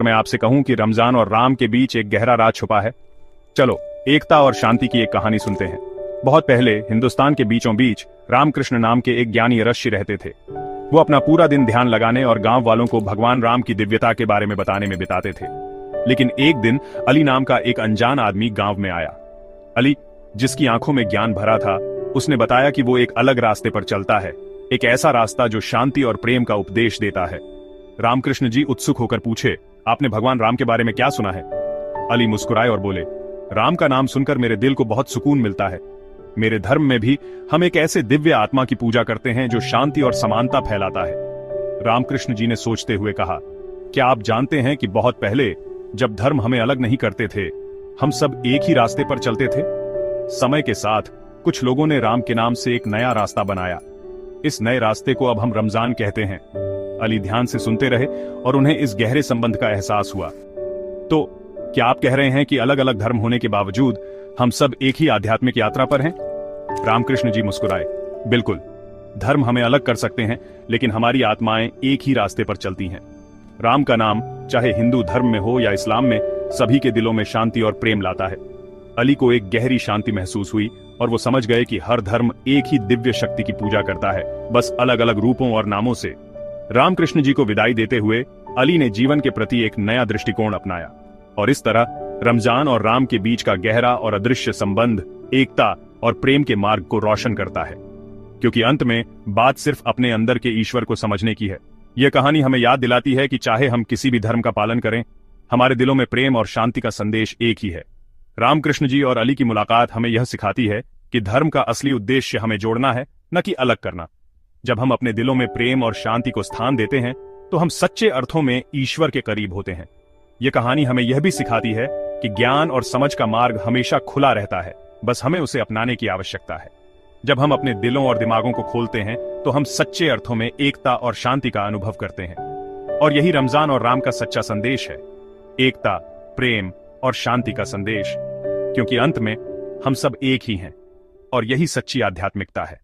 मैं आपसे कहूं कि रमजान और राम के बीच एक गहरा राज छुपा है। चलो एकता और शांति की एक कहानी सुनते हैं। बहुत पहले हिंदुस्तान के बीचों बीच रामकृष्ण नाम के एक ज्ञानी ऋषि रहते थे। वो अपना पूरा दिन ध्यान लगाने और गांव वालों को भगवान राम की दिव्यता के बारे में बताने में बिताते थे। लेकिन एक दिन अली नाम का एक अनजान आदमी गांव में आया। अली, जिसकी आंखों में ज्ञान भरा था, उसने बताया कि वो एक अलग रास्ते पर चलता है, एक ऐसा रास्ता जो शांति और प्रेम का उपदेश देता है। रामकृष्ण जी उत्सुक होकर पूछे, आपने भगवान राम के बारे में क्या सुना है? अली मुस्कुराए और बोले, राम का नाम सुनकर मेरे दिल को बहुत सुकून मिलता है। मेरे धर्म में भी हम एक ऐसे दिव्य आत्मा की पूजा करते हैं जो शांति और समानता फैलाता है। रामकृष्ण जी ने सोचते हुए कहा, क्या आप जानते हैं कि बहुत पहले जब धर्म हमें अलग नहीं करते थे, हम सब एक ही रास्ते पर चलते थे। समय के साथ कुछ लोगों ने राम के नाम से एक नया रास्ता बनाया। इस नए रास्ते को अब हम रमजान कहते हैं। अली ध्यान से सुनते रहे और उन्हें इस गहरे संबंध का एहसास हुआ। तो क्या आप कह रहे हैं कि अलग अलग धर्म होने के बावजूद हम सब एक ही आध्यात्मिक यात्रा पर हैं? रामकृष्ण जी मुस्कुराए, बिल्कुल। धर्म हमें अलग कर सकते हैं, लेकिन हमारी आत्माएं एक ही रास्ते पर चलती हैं। राम का नाम चाहे हिंदू धर्म में हो या इस्लाम में, सभी के दिलों में शांति और प्रेम लाता है। अली को एक गहरी शांति महसूस हुई और वो समझ गए कि हर धर्म एक ही दिव्य शक्ति की पूजा करता है, बस अलग अलग रूपों और नामों से। रामकृष्ण जी को विदाई देते हुए अली ने जीवन के प्रति एक नया दृष्टिकोण अपनाया और इस तरह रमजान और राम के बीच का गहरा और अदृश्य संबंध एकता और प्रेम के मार्ग को रोशन करता है। क्योंकि अंत में बात सिर्फ अपने अंदर के ईश्वर को समझने की है। यह कहानी हमें याद दिलाती है कि चाहे हम किसी भी धर्म का पालन करें, हमारे दिलों में प्रेम और शांति का संदेश एक ही है। रामकृष्ण जी और अली की मुलाकात हमें यह सिखाती है कि धर्म का असली उद्देश्य हमें जोड़ना है, न कि अलग करना। जब हम अपने दिलों में प्रेम और शांति को स्थान देते हैं, तो हम सच्चे अर्थों में ईश्वर के करीब होते हैं। यह कहानी हमें यह भी सिखाती है कि ज्ञान और समझ का मार्ग हमेशा खुला रहता है, बस हमें उसे अपनाने की आवश्यकता है। जब हम अपने दिलों और दिमागों को खोलते हैं, तो हम सच्चे अर्थों में एकता और शांति का अनुभव करते हैं। और यही रमजान और राम का सच्चा संदेश है, एकता, प्रेम और शांति का संदेश। क्योंकि अंत में हम सब एक ही हैं और यही सच्ची आध्यात्मिकता है।